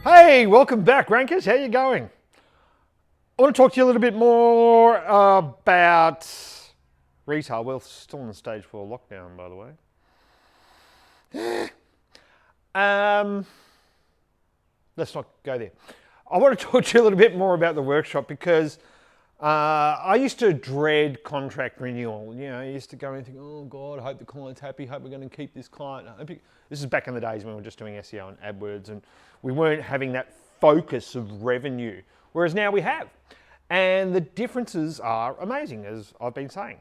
Hey, welcome back, Rankers. How you going? I want to talk to you a little bit more about retail. We're still in the stage 4 lockdown, by the way. Let's not go there. I want to talk to you a little bit more about the workshop because I used to dread contract renewal. You know, I used to go and think, oh God, I hope the client's happy, hope we're going to keep this client. This is back in the days when we were just doing SEO and AdWords and we weren't having that focus of revenue, whereas now we have. And the differences are amazing, as I've been saying.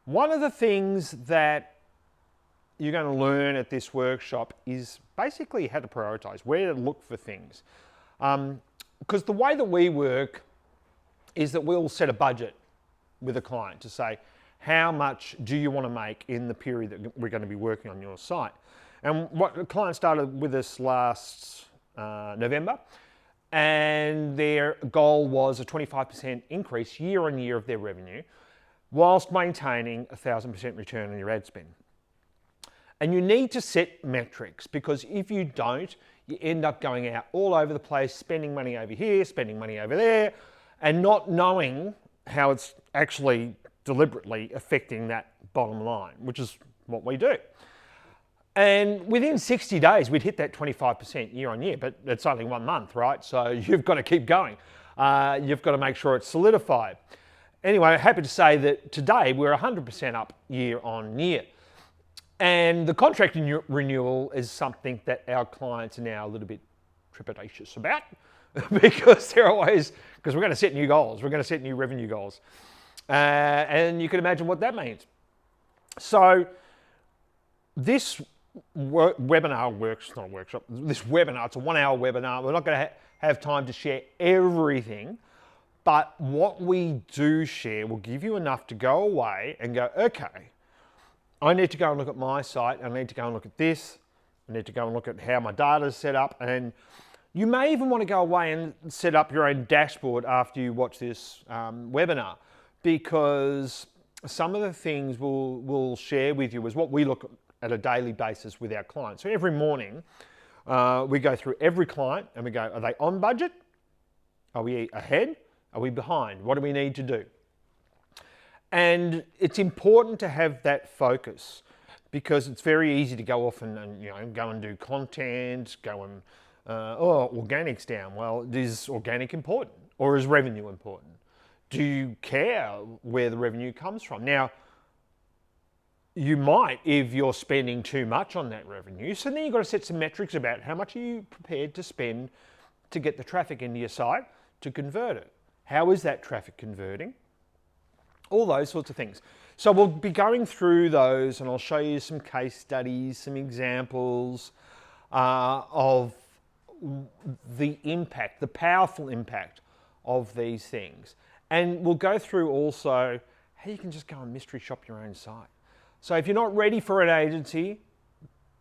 One of the things that you're going to learn at this workshop is basically how to prioritize, where to look for things. Because the way that we work is that we'll set a budget with a client to say, how much do you want to make in the period that we're going to be working on your site? And what the client started with us last November, and their goal was a 25% increase year on year of their revenue, whilst maintaining a 1,000% return on your ad spend. And you need to set metrics, because if you don't, you end up going out all over the place, spending money over here, spending money over there, and not knowing how it's actually deliberately affecting that bottom line, which is what we do. And within 60 days, we'd hit that 25% year on year, but it's only 1 month, right? So you've got to keep going. You've got to make sure it's solidified. Anyway, happy to say that today we're 100% up year on year. And the contract renewal is something that our clients are now a little bit trepidatious about because we're going to set new goals. We're going to set new revenue goals. And you can imagine what that means. So this webinar, it's a 1-hour webinar. We're not going to have time to share everything, but what we do share will give you enough to go away and go, okay, I need to go and look at my site. I need to go and look at this. I need to go and look at how my data is set up. And you may even want to go away and set up your own dashboard after you watch this webinar, because some of the things we'll share with you is what we look at a daily basis with our clients. So every morning, we go through every client and we go, are they on budget? Are we ahead? Are we behind? What do we need to do? And it's important to have that focus, because it's very easy to go off and go and do content, go and, organic's down. Well, is organic important, or is revenue important? Do you care where the revenue comes from? Now, you might if you're spending too much on that revenue. So then you've got to set some metrics about how much are you prepared to spend to get the traffic into your site to convert it. How is that traffic converting? All those sorts of things. So we'll be going through those, and I'll show you some case studies, some examples of the impact, the powerful impact of these things. And we'll go through also how you can just go and mystery shop your own site. So if you're not ready for an agency,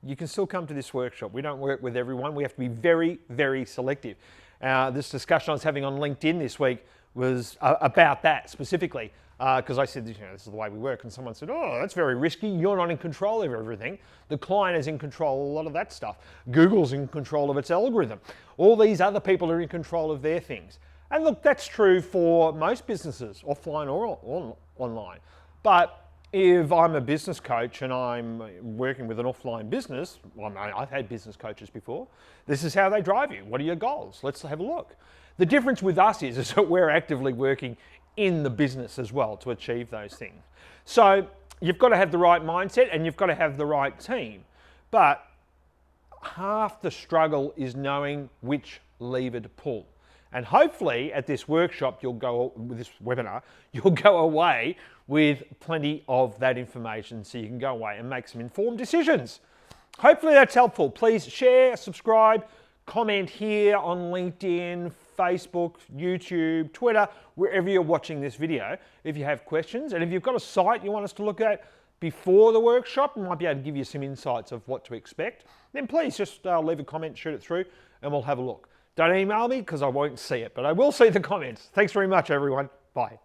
you can still come to this workshop. We don't work with everyone. We have to be very, very selective. This discussion I was having on LinkedIn this week was about that specifically, because I said, this is the way we work. And someone said, oh, that's very risky. You're not in control of everything. The client is in control of a lot of that stuff. Google's in control of its algorithm. All these other people are in control of their things. And look, that's true for most businesses, offline or online. But if I'm a business coach and I'm working with an offline business, I've had business coaches before, this is how they drive you. What are your goals? Let's have a look. The difference with us is that we're actively working in the business as well to achieve those things. So you've got to have the right mindset and you've got to have the right team. But half the struggle is knowing which lever to pull. And hopefully at this workshop, with this webinar, you'll go away with plenty of that information so you can go away and make some informed decisions. Hopefully that's helpful. Please share, subscribe, comment here on LinkedIn, Facebook, YouTube, Twitter, wherever you're watching this video if you have questions. And if you've got a site you want us to look at before the workshop, we might be able to give you some insights of what to expect, then please just leave a comment, shoot it through, and we'll have a look. Don't email me because I won't see it, but I will see the comments. Thanks very much, everyone. Bye.